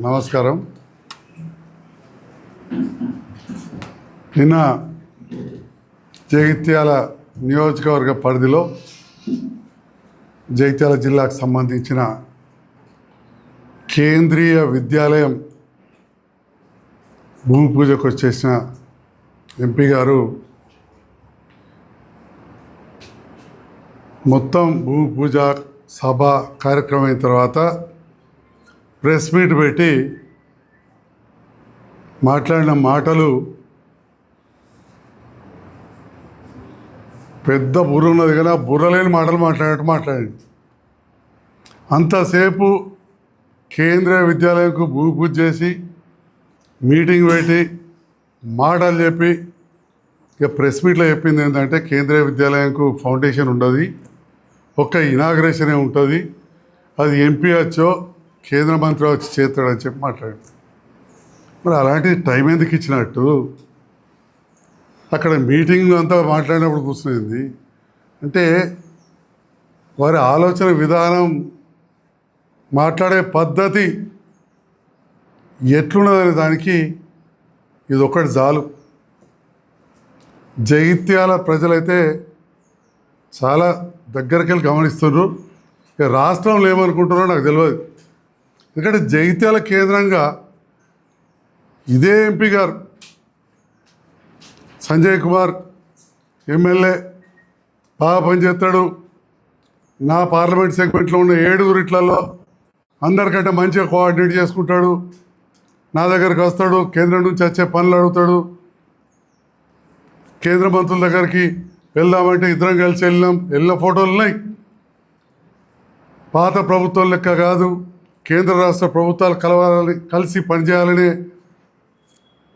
నమస్కారం. నిన్న జగిత్యాల నియోజకవర్గ పరిధిలో జగిత్యాల జిల్లాకు సంబంధించిన కేంద్రీయ విద్యాలయం భూమి పూజకు వచ్చేసిన ఎంపీ గారు మొత్తం భూమి పూజ సభ కార్యక్రమం అయిన తర్వాత ప్రెస్ మీట్ పెట్టి మాట్లాడిన మాటలు పెద్ద బుర్ర ఉన్నది కదా, బుర్రలేని మాటలు మాట్లాడినట్టు మాట్లాడింది. అంతసేపు కేంద్రీయ విద్యాలయంకు భూమి పూజ చేసి మీటింగ్ పెట్టి మాటలు చెప్పి ఇక ప్రెస్ మీట్లో చెప్పింది ఏంటంటే కేంద్రీయ విద్యాలయంకు ఫౌండేషన్ ఉండదు, ఒక్క ఇనాగ్రేషనే ఉంటుంది, అది ఎంపీ వచ్చో కేంద్ర మంత్రి వచ్చి చేస్తాడని చెప్పి మాట్లాడాడు. మరి అలాంటి టైం ఎందుకు ఇచ్చినట్టు? అక్కడ మీటింగ్ అంతా మాట్లాడినప్పుడు కూర్చునేది అంటే వారి ఆలోచన విధానం, మాట్లాడే పద్ధతి ఎట్లున్నదనే దానికి ఇది ఒకటి చాలు. జగిత్యాల ప్రజలైతే చాలా దగ్గరికి వెళ్ళి గమనిస్తున్నారు. ఇక రాష్ట్రంలో ఏమనుకుంటున్నారో నాకు తెలియదు. ఎందుకంటే జగిత్యాల కేంద్రంగా ఇదే ఎంపీ గారు సంజయ్ కుమార్ ఎమ్మెల్యే బాగా పనిచేస్తాడు, నా పార్లమెంట్ సెగ్మెంట్లో ఉన్న 7 ఊరిట్లలో అందరికంటే మంచిగా కోఆర్డినేట్ చేసుకుంటాడు, నా దగ్గరికి వస్తాడు, కేంద్రం నుంచి వచ్చే పనులు అడుగుతాడు, కేంద్ర మంత్రుల దగ్గరికి వెళ్దామంటే ఇద్దరం కలిసి వెళ్ళిన ఫోటోలు ఉన్నాయి. పాత ప్రభుత్వం లెక్క కాదు, కేంద్ర రాష్ట్ర ప్రభుత్వాలు కలిసి పనిచేయాలనే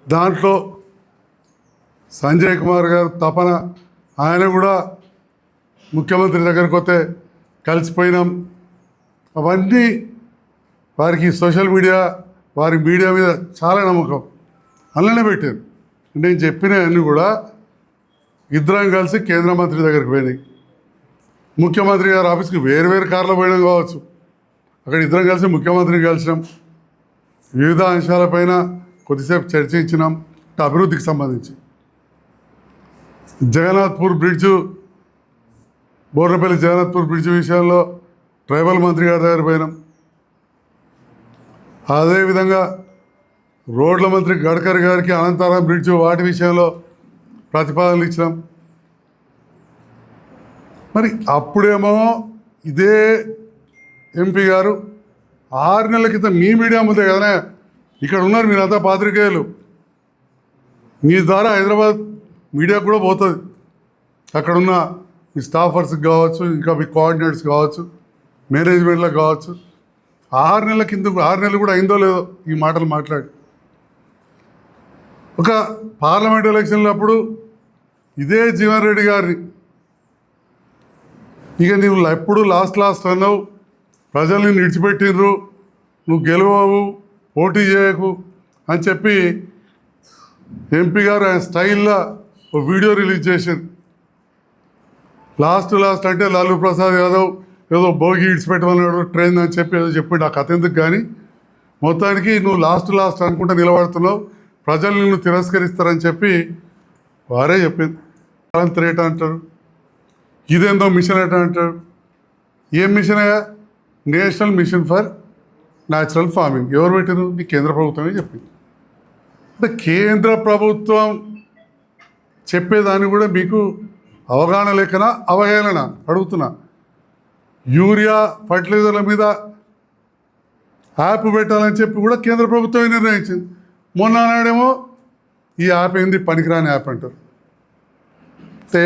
దాంట్లో సంజయ్ కుమార్ గారు తపన. ఆయన కూడా ముఖ్యమంత్రి దగ్గరికి వస్తే కలిసిపోయినాం. అవన్నీ వారికి సోషల్ మీడియా, వారి మీడియా మీద చాలా నమ్మకం, అందులోనే పెట్టారు. నేను చెప్పినవన్నీ కూడా ఇద్దరం కలిసి కేంద్ర మంత్రి దగ్గరికి పోయినాయి. ముఖ్యమంత్రి గారి ఆఫీస్కి వేరు కార్లో పోయడం కావచ్చు, అక్కడ ఇద్దరం కలిసి ముఖ్యమంత్రిని కలిసినాం, వివిధ అంశాలపైన కొద్దిసేపు చర్చించినాం. అభివృద్ధికి సంబంధించి జగన్నాథ్పూర్ బ్రిడ్జు, బోర్నపల్లి జగన్నాథ్పూర్ బ్రిడ్జు విషయంలో ట్రైబల్ మంత్రి గారి దగ్గర పోయినాం. అదేవిధంగా రోడ్ల మంత్రి గడ్కరీ గారికి అనంతరం బ్రిడ్జు వాటి విషయంలో ప్రతిపాదనలు ఇచ్చినాం. మరి అప్పుడేమో ఇదే ఎంపీ గారు 6 నెలల క్రితం మీ మీడియా ముందే కదా, ఇక్కడ ఉన్నారు మీరంతా పాత్రికేయులు, మీ ద్వారా హైదరాబాద్ మీడియాకు కూడా పోతుంది, అక్కడున్న మీ స్టాఫర్స్కి కావచ్చు, ఇంకా మీ కోఆర్డినేటర్స్ కావచ్చు, మేనేజ్మెంట్లకు కావచ్చు. 6 నెలల కింద 6 నెలలు కూడా అయిందో లేదో ఈ మాటలు మాట్లాడి. ఒక పార్లమెంట్ ఎలక్షన్లప్పుడు ఇదే జీవన్ రెడ్డి గారిని ఇక నువ్వు ఎప్పుడు లాస్ట్ అన్నావు, ప్రజల్ని విడిచిపెట్టిర్రు, నువ్వు గెలవవు, పోటీ చేయకు అని చెప్పి ఎంపీ గారు ఆయన స్టైల్లో ఒక వీడియో రిలీజ్ చేసింది. లాస్ట్ అంటే లాలూ ప్రసాద్ యాదవ్ ఏదో భోగి ఇడిచిపెట్టమన్నాడు ట్రైన్ అని చెప్పి ఏదో చెప్పిండు. ఆ కథ ఎందుకు కానీ మొత్తానికి నువ్వు లాస్ట్ అనుకుంటే నిలబడుతున్నావు, ప్రజలు నిన్ను తిరస్కరిస్తారని చెప్పి వారే చెప్పింది. రేట్ అంటారు, ఇదేందో మిషన్ ఎట అంటారు. ఏం మిషన్ అయ్యా? National mission for natural farming. ఎవరు పెట్టారు? మీ కేంద్ర ప్రభుత్వమే చెప్పింది. అంటే కేంద్ర ప్రభుత్వం చెప్పేదాన్ని కూడా మీకు అవగాహన లేకనా అవహేళన అడుగుతున్నా. యూరియా ఫర్టిలైజర్ల మీద యాప్ పెట్టాలని చెప్పి కూడా కేంద్ర ప్రభుత్వమే నిర్ణయించింది. మొన్న నాడేమో ఈ యాప్ ఏంది పనికిరాని యాప్ అంటారు. అంటే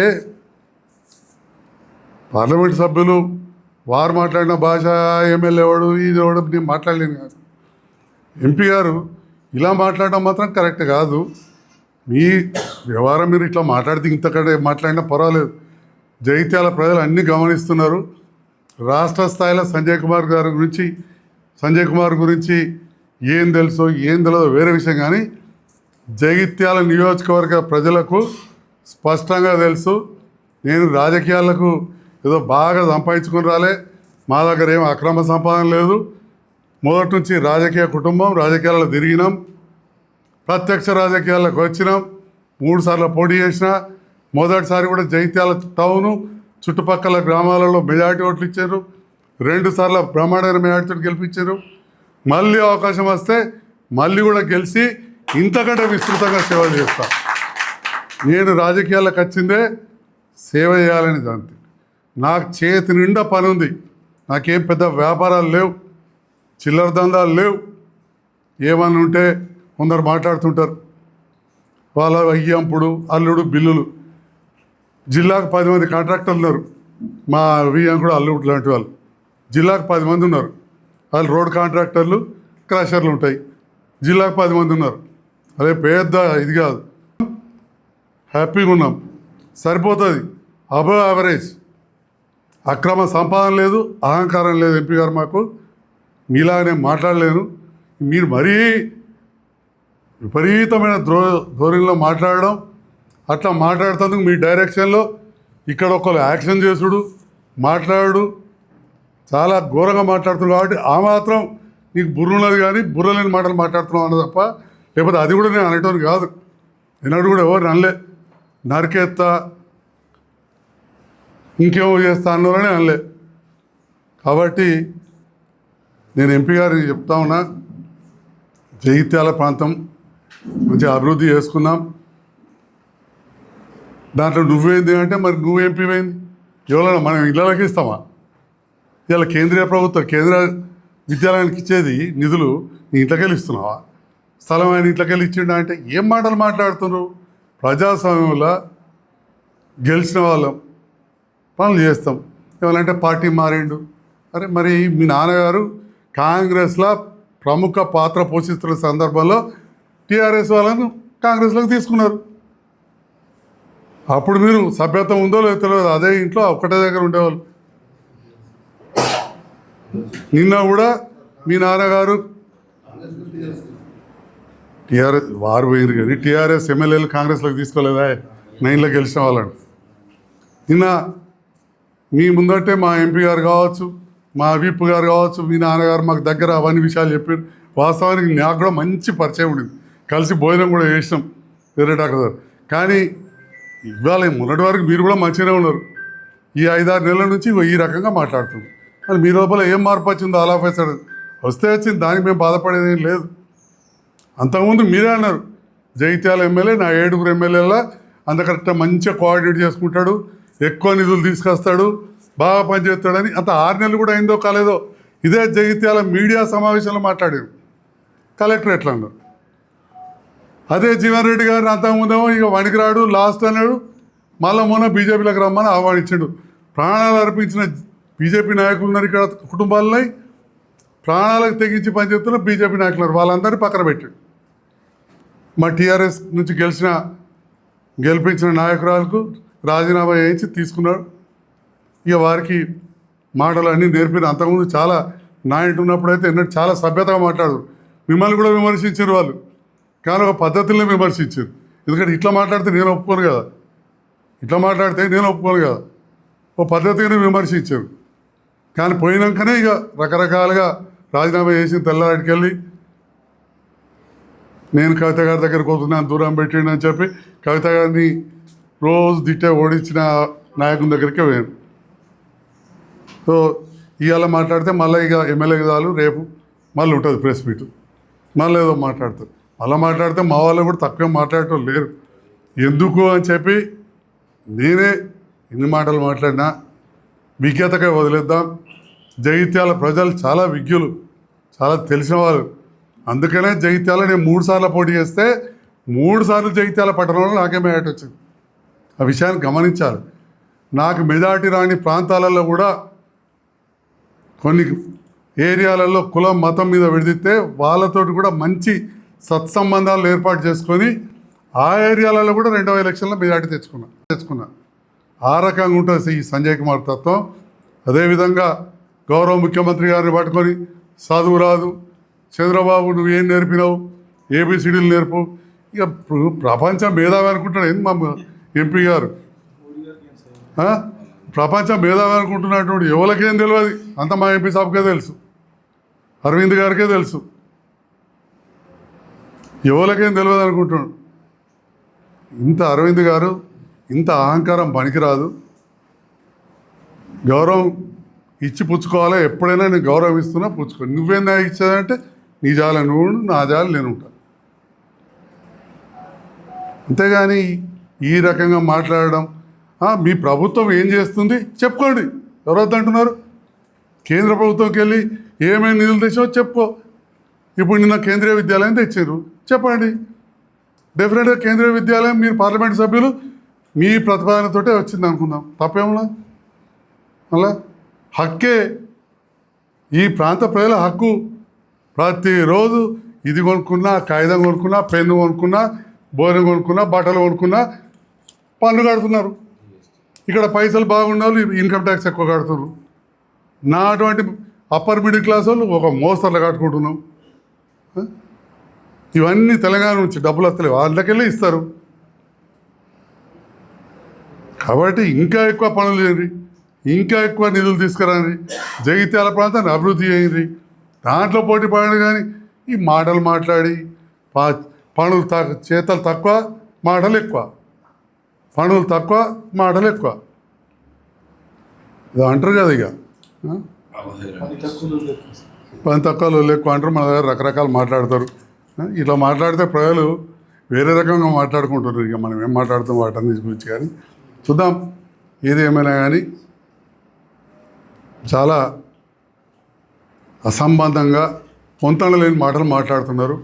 పార్లమెంట్ సభ్యులు వారు మాట్లాడిన భాష ఎమ్మెల్యే వాడు ఇది వాడు నేను మాట్లాడలేను కాదు. ఎంపీ గారు ఇలా మాట్లాడడం మాత్రం కరెక్ట్ కాదు. మీ వ్యవహారం మీరు ఇట్లా మాట్లాడితే ఇంతకంటే మాట్లాడినా పర్వాలేదు. జగిత్యాల ప్రజలు అన్నీ గమనిస్తున్నారు. రాష్ట్ర స్థాయిలో సంజయ్ కుమార్ గురించి ఏం తెలుసో ఏం తెలియదో వేరే విషయం, కానీ జగిత్యాల నియోజకవర్గ ప్రజలకు స్పష్టంగా తెలుసు. నేను రాజకీయాలకు ఏదో బాగా సంపాదించుకుని రాలే, మా దగ్గర ఏం అక్రమ సంపాదన లేదు. మొదటి నుంచి రాజకీయ కుటుంబం, రాజకీయాల్లో తిరిగినాం, ప్రత్యక్ష రాజకీయాలకు వచ్చినాం, 3 సార్లు పోటీ చేసిన. మొదటిసారి కూడా జగిత్యాల టౌను చుట్టుపక్కల గ్రామాలలో మెజారిటీ ఓట్లు ఇచ్చారు. 2 సార్లు బ్రహ్మాండమైన మెజారిటీతో గెలిపించారు. మళ్ళీ అవకాశం వస్తే మళ్ళీ కూడా గెలిచి ఇంతకంటే విస్తృతంగా సేవలు చేస్తా. నేను రాజకీయాలకు వచ్చిందే సేవ చేయాలని దాంతో నాకు చేతి నిండా పని ఉంది. నాకేం పెద్ద వ్యాపారాలు లేవు, చిల్లర దందాలు లేవు. ఏమన్నా ఉంటే కొందరు మాట్లాడుతుంటారు, వాళ్ళ అయ్యంపుడు అల్లుడు బిల్లులు. జిల్లాకు 10 మంది కాంట్రాక్టర్లు ఉన్నారు. మా వియ్యంకుడు అల్లుడు లాంటి వాళ్ళు జిల్లాకు 10 మంది ఉన్నారు. వాళ్ళు రోడ్ కాంట్రాక్టర్లు, క్రషర్లు ఉంటాయి. జిల్లాకు 10 మంది ఉన్నారు. అదే పెద్ద ఇది కాదు. హ్యాపీగా ఉన్నాం, సరిపోతుంది. Above average. అక్రమ సంపాదన లేదు, అహంకారం లేదు. ఎంపీ గారు మాకు మీలాగా నేను మాట్లాడలేను. మీరు మరీ విపరీతమైన ధోరణిలో మాట్లాడడం, అట్లా మాట్లాడుతందుకు మీ డైరెక్షన్లో ఇక్కడ ఒకళ్ళు యాక్షన్ చేసుడు మాట్లాడు చాలా ఘోరంగా మాట్లాడుతున్నావు. కాబట్టి ఆ మాత్రం నీకు బుర్ర ఉన్నది, కానీ బుర్ర లేని మాటలు మాట్లాడుతున్నావు అన్న తప్ప, లేకపోతే అది కూడా నేను అనేటోని కాదు. ఎన్నడూ కూడా ఎవరు అనలే. నరికేస్తా ఇంకేమో చేస్తా అన్నారని అనలే. కాబట్టి నేను ఎంపీ గారికి చెప్తా ఉన్నా, జగిత్యాల ప్రాంతం మంచిగా అభివృద్ధి చేసుకున్నాం. దాంట్లో నువ్వేంది అంటే, మరి నువ్వు ఎంపీ పోయింది ఎవరైనా మనం ఇళ్ళకి ఇస్తామా? ఇలా కేంద్రీయ ప్రభుత్వం కేంద్ర విద్యాలయానికి ఇచ్చేది నిధులు నీ ఇంట్లోకెళ్ళి ఇస్తున్నావా? స్థలం ఆయన ఇంట్లోకెళ్ళి ఇచ్చిండా అంటే ఏం మాటలు మాట్లాడుతున్నారు? ప్రజాస్వామ్యంలో గెలిచిన వాళ్ళం పనులు చేస్తాం. ఏమంటే పార్టీ మారిండు. అరే మరి మీ నాన్నగారు కాంగ్రెస్లో ప్రముఖ పాత్ర పోషిస్తున్న సందర్భంలో టీఆర్ఎస్ వాళ్ళను కాంగ్రెస్లోకి తీసుకున్నారు. అప్పుడు మీరు సభ్యత్వం ఉందో లేదో తెలియదు, అదే ఇంట్లో ఒక్కటే దగ్గర ఉండేవాళ్ళు. నిన్న కూడా మీ నాన్నగారు టీఆర్ఎస్ వారు పోయింది, కానీ టీఆర్ఎస్ ఎమ్మెల్యేలు కాంగ్రెస్లోకి తీసుకోలేదా? 9లో గెలిచిన వాళ్ళని. నిన్న మీ ముందంటే మా ఎంపీ గారు కావచ్చు, మా విప్ గారు కావచ్చు, మీ నాన్నగారు మాకు దగ్గర అవన్నీ విషయాలు చెప్పారు. వాస్తవానికి నాకు కూడా మంచి పరిచయం ఉండింది, కలిసి భోజనం కూడా చేసినాం వేరే డాక్టర్ గారు. కానీ ఇవాళ మొన్నటి వరకు మీరు కూడా మంచిగానే ఉన్నారు. ఈ 5-6 నెలల నుంచి ఈ రకంగా మాట్లాడుతుంది. మరి మీ లోపల ఏం మార్పు వచ్చిందో అలా ఫైసడ్ వస్తే వచ్చింది, దానికి మేము బాధపడేది ఏం లేదు. అంతకుముందు మీరే అన్నారు జగిత్యాల ఎమ్మెల్యే నా 7 ఎమ్మెల్యేలా అంత కరెక్ట్గా మంచిగా కోఆర్డినేట్ చేసుకుంటాడు, ఎక్కువ నిధులు తీసుకొస్తాడు, బాగా పనిచేస్తాడని. అంత 6 నెలలు కూడా అయిందో కాలేదో ఇదే జగిత్యాల మీడియా సమావేశంలో మాట్లాడారు. కలెక్టర్ ఎట్లా అన్నారు? అదే జీవన్ రెడ్డి గారిని అంతకుముందేమో ఇక వణికిరాడు లాస్ట్ అన్నాడు, మళ్ళీ మొన్న బీజేపీలోకి రమ్మని ఆహ్వానించాడు. ప్రాణాలు అర్పించిన బీజేపీ నాయకులు ఉన్నారు ఇక్కడ, కుటుంబాలని ప్రాణాలకు తెగించి పనిచేస్తున్న బీజేపీ నాయకులు వాళ్ళందరినీ పక్కన పెట్టాడు. మా టీఆర్ఎస్ నుంచి గెలిపించిన నాయకురాలకు రాజీనామా చేయించి తీసుకున్నాడు. ఇక వారికి మాటలు అన్నీ నేర్పిన. అంతకుముందు చాలా నా ఇంటి ఉన్నప్పుడైతే ఎన్నో చాలా సభ్యతగా మాట్లాడరు. మిమ్మల్ని కూడా విమర్శించారు వాళ్ళు, కానీ ఒక పద్ధతుల్ని విమర్శించారు. ఎందుకంటే ఇట్లా మాట్లాడితే నేను ఒప్పుకోను కదా, ఓ పద్ధతిగానే విమర్శించారు. కానీ పోయినాకనే ఇక రకరకాలుగా రాజీనామా చేసి తెల్లారికి వెళ్ళి నేను కవిత గారి దగ్గరికి పోతున్నాను దూరం పెట్టిండు అని చెప్పి కవిత గారిని రోజు దిట్టే ఓడించిన నాయకుని దగ్గరికి పోయాను. సో ఇవాళ మాట్లాడితే మళ్ళీ ఇక ఎమ్మెల్యే చాలు, రేపు మళ్ళీ ఉంటుంది ప్రెస్ మీట్, మళ్ళీ ఏదో మాట్లాడతారు. మళ్ళీ మాట్లాడితే మా వాళ్ళు కూడా తక్కువ మాట్లాడటం లేరు. ఎందుకు అని చెప్పి నేనే ఎన్ని మాటలు మాట్లాడినా విజ్ఞతగా వదిలేద్దాం. జగిత్యాల ప్రజలు చాలా విజ్ఞులు, చాలా తెలిసిన వాళ్ళు. అందుకనే జగిత్యాల నేను 3 సార్లు పోటీ చేస్తే 3 సార్లు జగిత్యాల పట్టణంలో నాకే మెజార్టీ వచ్చింది. ఆ విషయాన్ని గమనించాలి. నాకు మెజార్టీ రాని ప్రాంతాలలో కూడా కొన్ని ఏరియాలలో కులం మతం మీద విడిదిస్తే వాళ్ళతోటి కూడా మంచి సత్సంబంధాలు ఏర్పాటు చేసుకొని ఆ ఏరియాలలో కూడా 2వ ఎలక్షన్లో మెజార్టీ తెచ్చుకున్నా ఆ రకంగా ఉంటుంది ఈ సంజయ్ కుమార్ తత్వం. అదేవిధంగా గౌరవ ముఖ్యమంత్రి గారిని పట్టుకొని చదువు రాదు, చంద్రబాబు నువ్వేం నేర్పినావు, ఏబిసిడీలు నేర్పు. ఇక ప్రపంచం మేధావి అనుకుంటున్నాడు ఏంది మా ఎంపీ గారు, ప్రపంచం మేధావి అనుకుంటున్నటువంటి ఎవరికేం తెలియదు. అంత మా ఎంపీ సాబ్కే తెలుసు, అరవింద్ గారికే తెలుసు, ఎవరికేం తెలియదు అనుకుంటున్నాడు. ఇంత అరవింద్ గారు ఇంత అహంకారం పనికిరాదు. గౌరవం ఇచ్చి పుచ్చుకోవాలా, ఎప్పుడైనా నేను గౌరవం ఇస్తున్నా పుచ్చుకో. నువ్వేం నాకు ఇచ్చేదంటే నీ జాల నువ్వు, నా జాలి నేను ఉంటా. అంతేగాని ఈ రకంగా మాట్లాడడం, మీ ప్రభుత్వం ఏం చేస్తుంది చెప్పుకోండి. ఎవరొద్దు అంటున్నారు? కేంద్ర ప్రభుత్వంకి వెళ్ళి ఏమేమి నిధులు తెచ్చావో చెప్పుకో. ఇప్పుడు నిన్న కేంద్రీయ విద్యాలయం తెచ్చారు, చెప్పండి. డెఫినెట్గా కేంద్రీయ విద్యాలయం మీరు పార్లమెంట్ సభ్యులు మీ ప్రతిపాదనతోటే వచ్చింది అనుకుందాం, తప్పేమన్నా. అలా హక్కే, ఈ ప్రాంత ప్రజల హక్కు. ప్రతిరోజు ఇది కొనుక్కున్నా, కాగితం కొనుక్కున్నా, పెన్ను కొనుక్కున్నా, భోజనం కొనుక్కున్నా, బట్టలు కొనుక్కున్నా పన్ను కడుతున్నారు. ఇక్కడ పైసలు బాగున్న వాళ్ళు ఇన్కమ్ ట్యాక్స్ ఎక్కువ కడుతున్నారు. నా అటువంటి అప్పర్ మిడిల్ క్లాస్ వాళ్ళు ఒక మోస్తరులో కట్టుకుంటున్నాం. ఇవన్నీ తెలంగాణ నుంచి డబ్బులు వస్తలేవు, వాళ్ళకెళ్ళి ఇస్తారు. కాబట్టి ఇంకా ఎక్కువ పనులు చేయండి, ఇంకా ఎక్కువ నిధులు తీసుకురండి, జగిత్యాల ప్రాంతాన్ని అభివృద్ధి చేయండి. దాంట్లో పోటీ పడండి. కానీ ఈ మాటలు మాట్లాడి పనులు చేతలు తక్కువ, మాటలు ఎక్కువ, పనులు తక్కువ, మాటలు ఎక్కువ, ఇది అంటారు కదా. ఇక పని తక్కువ ఎక్కువ అంటారు. మన దగ్గర రకరకాలు మాట్లాడతారు. ఇట్లా మాట్లాడితే ప్రజలు వేరే రకంగా మాట్లాడుకుంటున్నారు. ఇక మనం ఏం మాట్లాడుతాం వాటన్నిటి గురించి. కానీ చూద్దాం, ఏది ఏమైనా కానీ చాలా అసంబంధంగా పొంతన లేని మాటలు మాట్లాడుతున్నారు.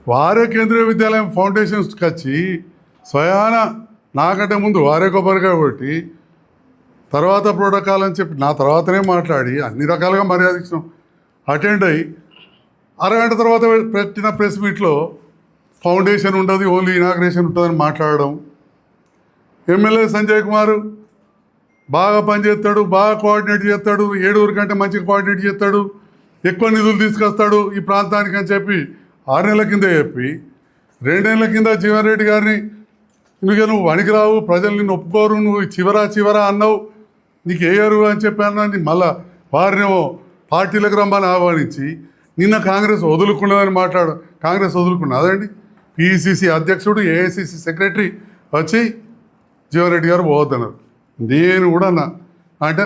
వారే కేంద్రీయ విద్యాలయం ఫౌండేషన్స్కి వచ్చి స్వయాన నాకంటే ముందు వారే కొబ్బరికాయ కొట్టి తర్వాత ప్రోటోకాల్ అని చెప్పి నా తర్వాతనే మాట్లాడి అన్ని రకాలుగా మర్యాద ఇచ్చినాం. అటెండ్ అయ్యి అరగంట తర్వాత పెట్టిన ప్రెస్ మీట్లో ఫౌండేషన్ ఉండదు, ఓన్లీ ఇనాగ్రేషన్ ఉంటుందని మాట్లాడడం. ఎమ్మెల్యే సంజయ్ కుమార్ బాగా పనిచేస్తాడు, బాగా కోఆర్డినేట్ చేస్తాడు, 7 కంటే మంచిగా కోఆర్డినేట్ చేస్తాడు, ఎక్కువ నిధులు తీసుకొస్తాడు ఈ ప్రాంతానికి అని చెప్పి 6 నెలల కింద చెప్పి 2 నెలల కింద జీవన్ రెడ్డి గారిని నువ్వు వణికిరావు, ప్రజలు నిన్ను ఒప్పుకోరు, నువ్వు చివరా అన్నావు, నీకు వేయరు అని చెప్పాను. మళ్ళా వారినేమో పార్టీలకు రమ్మని ఆహ్వానించి నిన్న కాంగ్రెస్ వదులుకున్నదని మాట్లాడు. కాంగ్రెస్ వదులుకున్నదండి. పిసిసి అధ్యక్షుడు, ఏఐసిసి సెక్రటరీ వచ్చి జీవన్ రెడ్డి గారు పోవద్దన్నారు. నేను కూడా అన్నా, అంటే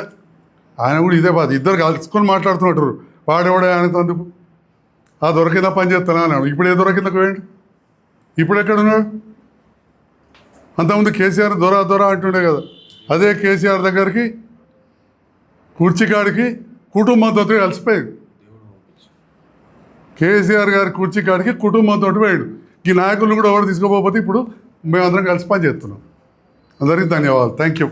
ఆయన కూడా ఇదే బాధ, ఇద్దరు కలుసుకొని మాట్లాడుతున్నట్టు. వాడేవాడే ఆయనతో అందుకు ఆ దొరికిందా పని చేస్తాను అన్నాడు. ఇప్పుడు ఏ దొరికిందకు వేయండి, ఇప్పుడు ఎక్కడున్నాడు? అంతకుముందు కేసీఆర్ దొర అంటుండే కదా. అదే కేసీఆర్ దగ్గరికి కుర్చీకాడికి కుటుంబంతో కలిసిపోయాడు. కేసీఆర్ గారి కుర్చీకాడికి కుటుంబంతో పోయాడు. ఈ నాయకులను కూడా ఎవరు తీసుకోకపోతే ఇప్పుడు మేమందరం కలిసి పని చేస్తున్నాం. అందరికీ ధన్యవాదాలు. Thank you.